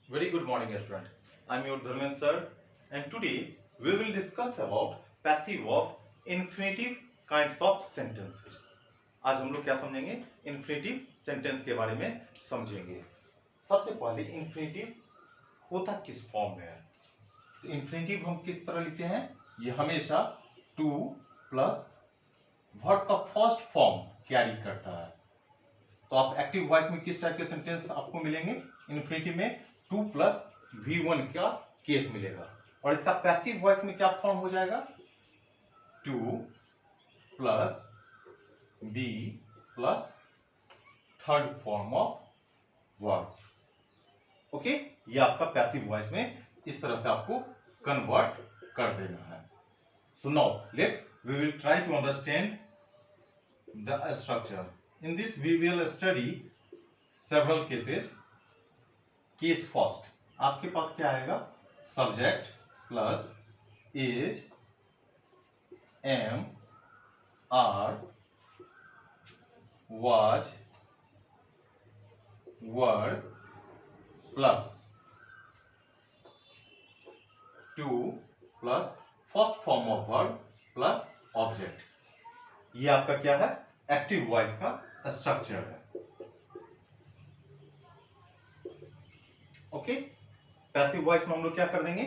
Very good morning, student. I am your Dharmendra sir, and today we will discuss about passive of infinitive kinds of sentences. आज हम लोग क्या समझेंगे? Infinitive sentence के बारे में समझेंगे। सबसे पहले इन्फिनेटिव होता किस फॉर्म में है? तो इन्फिनेटिव हम किस तरह लिखते हैं? ये हमेशा टू प्लस वर्ब का फर्स्ट फॉर्म कैरी करता है। तो आप एक्टिव वॉइस में किस टाइप के सेंटेंस आपको मिलेंगे? इन्फिनेटिव में टू प्लस V1 का केस मिलेगा। और इसका पैसिव वॉइस में क्या फॉर्म हो जाएगा? To plus be plus third form of verb. Okay, ये आपका पैसिव वॉइस में इस तरह से आपको कन्वर्ट कर देना है। So now let's we will try to understand the structure. In this we will study several cases. Case first, आपके पास क्या आएगा? Subject plus is am are was word plus to plus first form of word plus object. ये आपका क्या है? Active voice का structure है। ओके, पैसिव वॉइस में हम लोग क्या कर देंगे?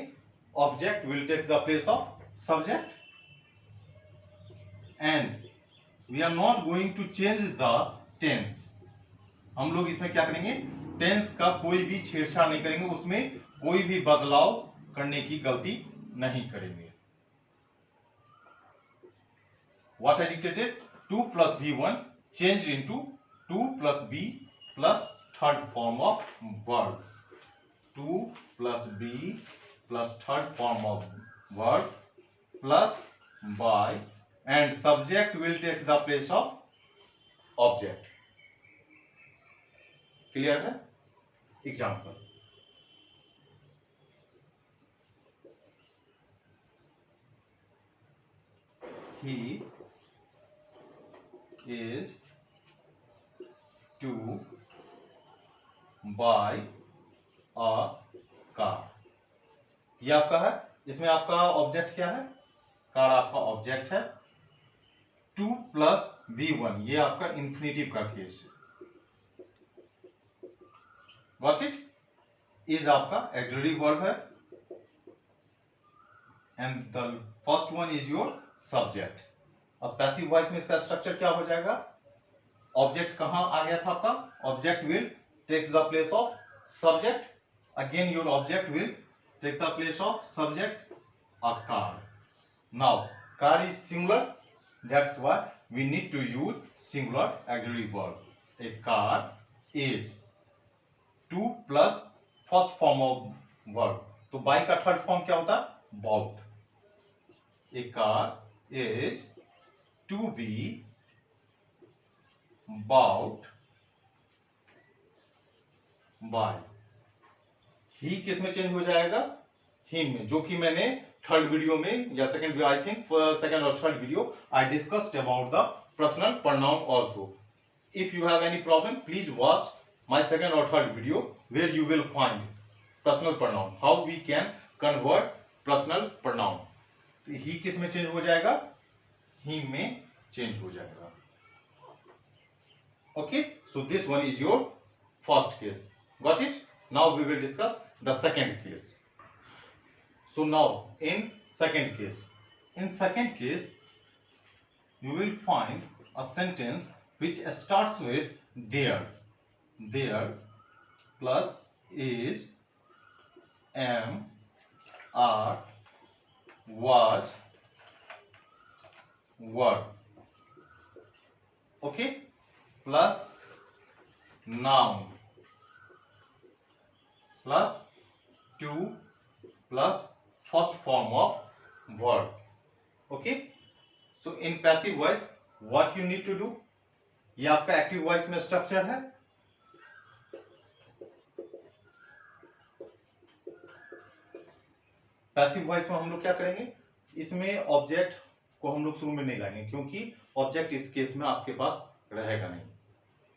Object will take the place of subject and we are not going to change the tense. हम लोग इसमें क्या करेंगे? टेंस का कोई भी छेड़छाड़ नहीं करेंगे, उसमें कोई भी बदलाव करने की गलती नहीं करेंगे। What I dictated? 2 plus V1 changed into 2 plus B plus third form of verb. 2 plus B plus third form of verb plus by and subject will take the place of object. Clear है? Example. He is to buy a car. ये आपका है। इसमें आपका object क्या है? Car आपका object है। टू प्लस V1 ये आपका इंफिनिटिव का केस है। Got it? इज आपका ऑक्सिलरी वर्ब है and the first one is your subject. अब पैसिव वॉइस में इसका स्ट्रक्चर क्या हो जाएगा? ऑब्जेक्ट कहां आ गया था आपका? Object will takes the place of subject. Again your object will take the place of subject, a car. Now car is singular, that's why we need to use singular auxiliary verb. A car is to plus first form of verb. तो buy का third form क्या होता है? Bought. A car is to be bought by. He किस में change हो जाएगा? Him में, जो कि मैंने थर्ड वीडियो में या सेकंड, आई थिंक सेकंड और third video I discussed about the personal pronoun also. If you have any problem please watch my second और third video where you will find personal pronoun, how we can convert personal pronoun. He किस में change हो जाएगा? Him में change हो जाएगा। Okay, so this one is your first case. Got it? Now we will discuss the second case. So now in second case you will find a sentence which starts with there plus is am are was were. Okay, plus noun plus to plus first form of verb. Okay, so in passive voice what you need to do? ये आपका active voice में structure है। Passive voice में हम लोग क्या करेंगे? इसमें ऑब्जेक्ट को हम लोग शुरू में नहीं लाएंगे क्योंकि ऑब्जेक्ट इस केस में आपके पास रहेगा नहीं।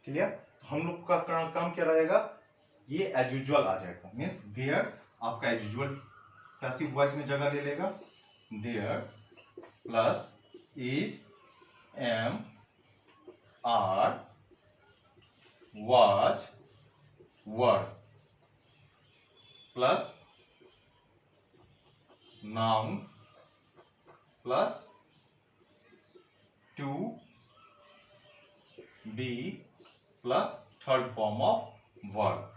क्लियर? हम लोग का काम क्या रहेगा? ये एज यूजुअल आ जाएगा, मीन्स देयर आपका एज यूजुअल पैसिव वॉइस में जगह ले लेगा। There plus is, am, are, was, were plus noun plus to be plus third form of verb.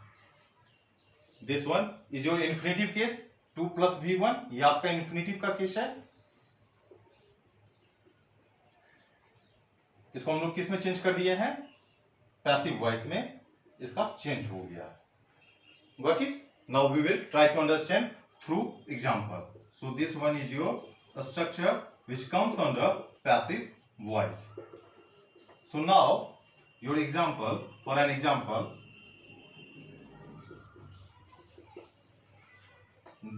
This one is your infinitive case, 2 plus V1, ये आपका infinitive का case है। इसको हम लोग किस में चेंज कर दिए हैं, पैसिव वॉइस में इसका चेंज हो गया। Got it? Now we will try to understand through example. So this one is your structure which comes under passive voice. So now your example, for an example,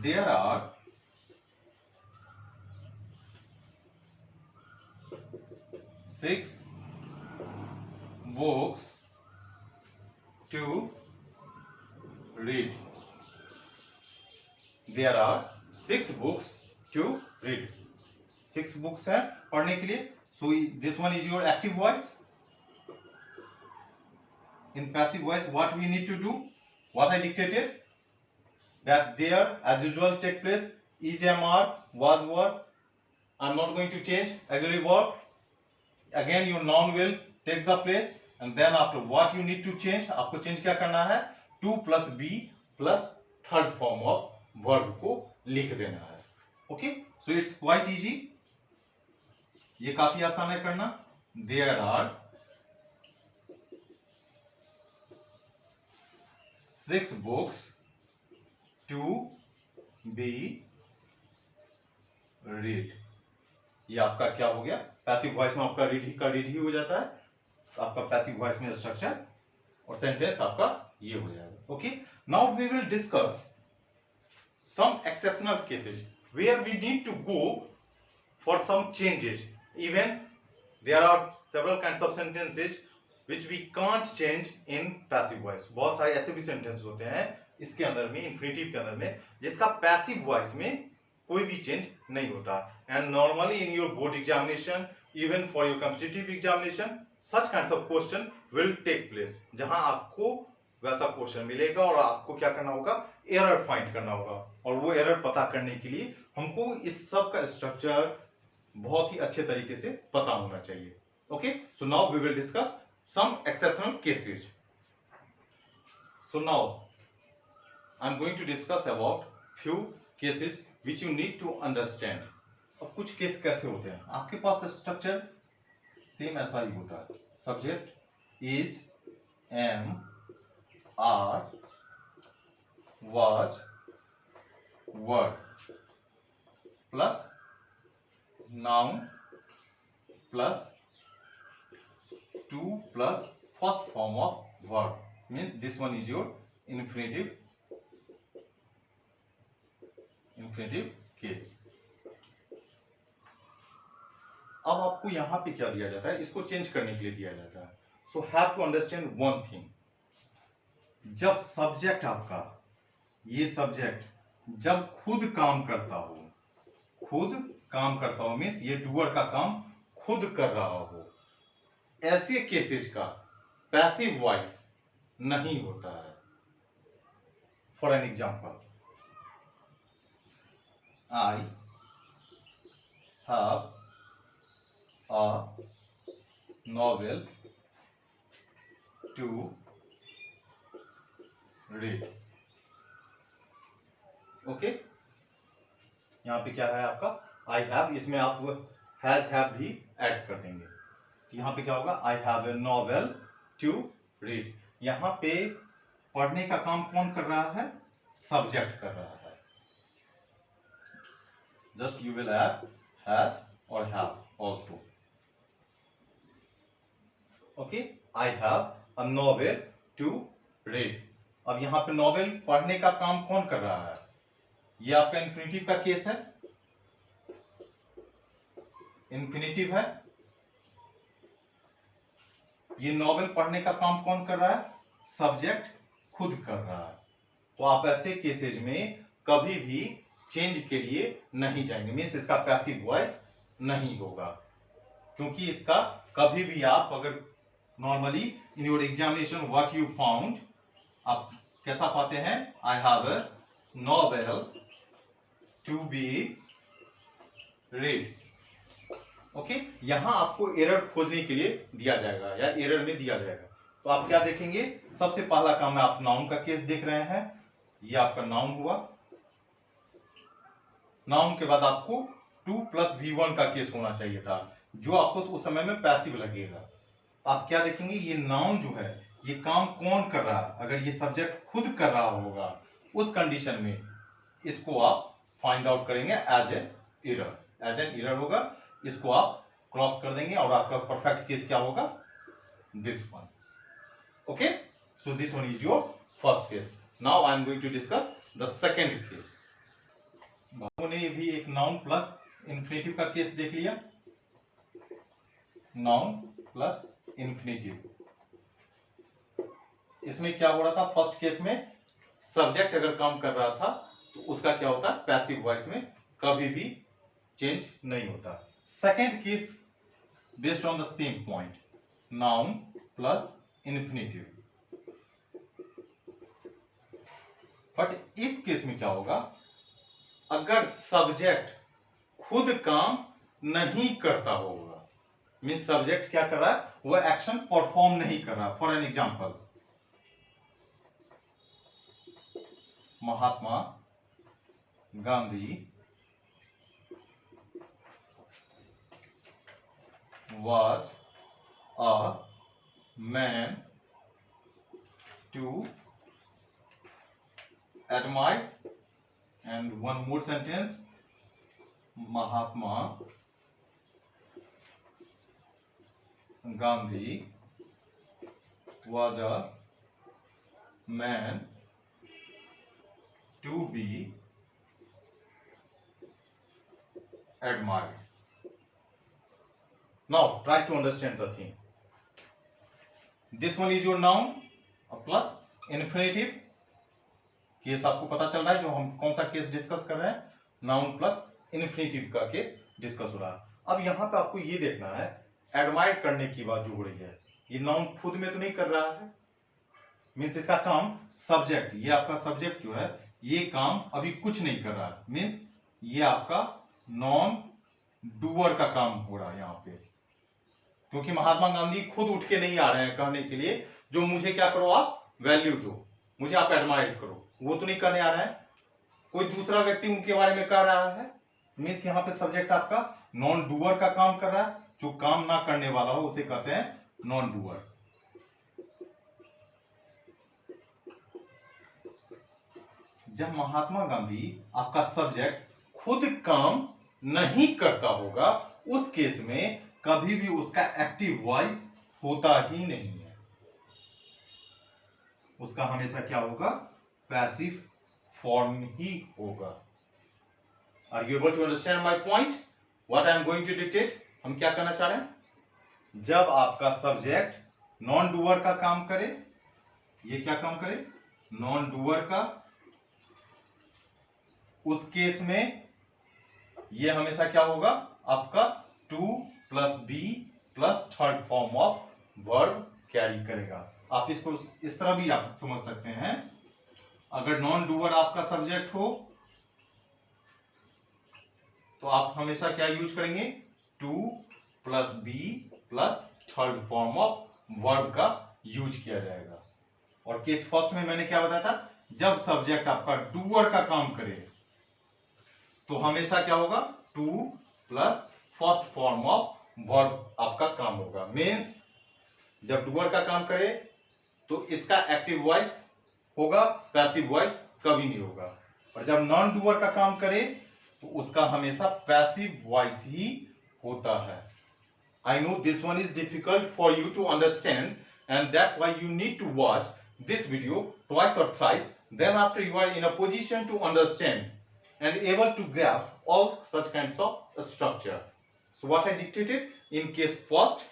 there are 6 books to read. There are 6 books to read. 6 books है पढ़ने के लिए. So this one is your active voice. In passive voice, what we need to do, what I dictated, that there as usual take place is, am, are, was, were. I'm not going to change auxiliary verb. Again your noun will take the place, and then after what you need to change, आपको change क्या करना है, 2 plus b plus third form of verb को लिख देना है. Okay, so it's quite easy. ये काफी आसान है करना. There are 6 books to be read. ये आपका क्या हो गया, पैसिव वॉइस में आपका रीड ही हो जाता है. आपका पैसिव वॉइस में स्ट्रक्चर और सेंटेंस आपका ये हो जाएगा. Okay, now we will discuss some exceptional cases where we need to go for some changes. Even there are several kinds of sentences which we can't change in passive voice. बहुत सारे ऐसे भी sentence होते हैं इसके अंदर में, infinitive के अंदर में, जिसका पैसिव वॉइस में कोई भी चेंज नहीं होता. And normally in your board examination, even for your competitive examination, such kinds of question will take place, जहां आपको वैसा क्वेश्चन मिलेगा और आपको क्या करना होगा, एरर फाइंड करना होगा. और वो एरर पता करने के लिए हमको इस सब का स्ट्रक्चर बहुत ही अच्छे तरीके से पता होना चाहिए. Okay, so now we will discuss some exceptional cases. So now I am going to discuss about few cases which you need to understand. अब कुछ केस कैसे होते हैं, आपके पास स्ट्रक्चर सेम ऐसा ही होता है. Subject is, am, are, was, were plus noun plus 2 plus first form of verb, means this one is your infinitive case. अब आपको यहां पे क्या दिया जाता है, इसको चेंज करने के लिए दिया जाता है. So have to understand one thing. जब सब्जेक्ट आपका, ये सब्जेक्ट जब खुद काम करता हो, मीन्स ये डूअर का काम खुद कर रहा हो, ऐसे केसेस का पैसिव वॉइस नहीं होता है. For an example, I have a novel to read. Okay, यहां पे क्या है आपका, आई हैव, इसमें आप हैज हैव भी ऐड कर देंगे. यहां पे क्या होगा, I have a novel to read. यहां पे पढ़ने का काम कौन कर रहा है, सब्जेक्ट कर रहा है. Just you will add has और have also. Okay, I have a novel to read. अब यहां पे नॉवेल पढ़ने का काम कौन कर रहा है, ये आपका इन्फिनेटिव का केस है. इन्फिनेटिव है, ये नॉवेल पढ़ने का काम कौन कर रहा है, सब्जेक्ट खुद कर रहा है, तो आप ऐसे केसेज में कभी भी चेंज के लिए नहीं जाएंगे, मीन्स इसका पैसिव वॉइस नहीं होगा। क्योंकि इसका कभी भी आप अगर normally in your examination what you found, आप कैसा पाते हैं, I have a novel to be read. Okay, यहां आपको एरर खोजने के लिए दिया जाएगा या एरर में दिया जाएगा। तो आप क्या देखेंगे, सबसे पहला काम है आप नाउन का केस देख रहे हैं, ये आपका नाउन हुआ। नाउन के बाद आपको 2 + V1 का केस होना चाहिए था, जो आपको उस समय में पैसिव लगेगा। आप क्या देखेंगे, ये नाउन जो है ये काम कौन कर रहा है, अगर ये सब्जेक्ट खुद कर रहा होगा उस कंडीशन में इसको आप फाइंड आउट करेंगे एज एन एरर होगा, इसको आप क्रॉस कर देंगे और आपका परफेक्ट केस क्या होगा, this one. Okay, so this one is your first case. Now I am going to discuss the second case. हमने भी एक नाउन प्लस इन्फिनेटिव का केस देख लिया, नाउन प्लस इन्फिनेटिव। इसमें क्या हो रहा था, फर्स्ट केस में सब्जेक्ट अगर काम कर रहा था तो उसका क्या होता है, पैसिव वॉइस में कभी भी चेंज नहीं होता। Second case based on the same point, noun plus infinitive. But इस केस में क्या होगा, अगर सब्जेक्ट खुद काम नहीं करता होगा, मीन सब्जेक्ट क्या कर रहा है, वह एक्शन परफॉर्म नहीं कर रहा। For an example, Mahatma Gandhi was a man to admire, and one more sentence, Mahatma Gandhi was a man to be admired. Now try to understand the thing. This one is your noun plus infinitive case. आपको पता चल रहा है जो हम कौन सा case discuss कर रहे हैं, नाउन प्लस इन्फिनेटिव का केस डिस्कस हो रहा है। अब यहां पे आपको ये देखना है, एडमायर करने की बात जो हो रही है, ये नाउन खुद में तो नहीं कर रहा है, मीन्स इसका काम सब्जेक्ट, ये आपका सब्जेक्ट जो है ये काम अभी कुछ नहीं कर रहा है, मीन्स ये आपका नॉन डूअर का काम हो रहा है यहाँ पे। क्योंकि महात्मा गांधी खुद उठ के नहीं आ रहे हैं कहने के लिए जो मुझे क्या करो, आप वैल्यू दो, मुझे आप एडमायर करो, वो तो नहीं करने आ रहा है, कोई दूसरा व्यक्ति उनके बारे में कह रहा है। मीन्स यहाँ पे सब्जेक्ट आपका नॉन डूअर का काम कर रहा है, जो काम ना करने वाला हो उसे कहते हैं नॉन डूअर। जब महात्मा गांधी आपका सब्जेक्ट खुद काम नहीं करता होगा, उस केस में कभी भी उसका एक्टिव वॉइस होता ही नहीं है, उसका हमेशा क्या होगा, पैसिव फॉर्म ही होगा। Are you able to understand my point, what I am going to dictate. हम क्या करना चाह रहे हैं, जब आपका सब्जेक्ट नॉन डूअर का काम करे, ये क्या काम करे, नॉन डूअर का, उस केस में ये हमेशा क्या होगा, आपका to plus be plus third form of verb carry करेगा। आप इसको इस तरह भी आप समझ सकते हैं, अगर नॉन डूअर आपका सब्जेक्ट हो तो आप हमेशा क्या यूज करेंगे, to plus be plus third form of verb का यूज किया जाएगा। और केस फर्स्ट में मैंने क्या बताया था, जब सब्जेक्ट आपका डूअर का काम करे तो हमेशा क्या होगा, to plus first form of verb आपका काम होगा। मीन्स जब डूअर का काम करे तो इसका एक्टिव वॉइस होगा, पैसिव वॉइस कभी नहीं होगा। और जब नॉन डूअर का काम करे तो उसका हमेशा पैसिव वॉइस ही होता है। I know this one is difficult for you to understand and that's why you need to watch this video twice or thrice, then after you are in a position to understand and able to grab all such kinds of structure. So what I dictated in case first,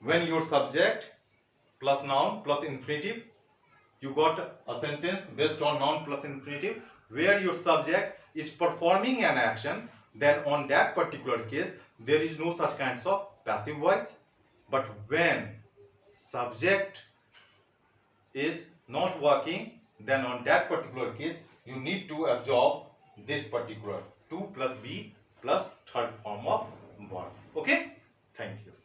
when your subject plus noun plus infinitive you got a sentence based on noun plus infinitive where your subject is performing an action, then on that particular case there is no such kinds of passive voice. But when subject is not working, then on that particular case you need to absorb this particular to plus be plus third form of verb. Okay, thank you.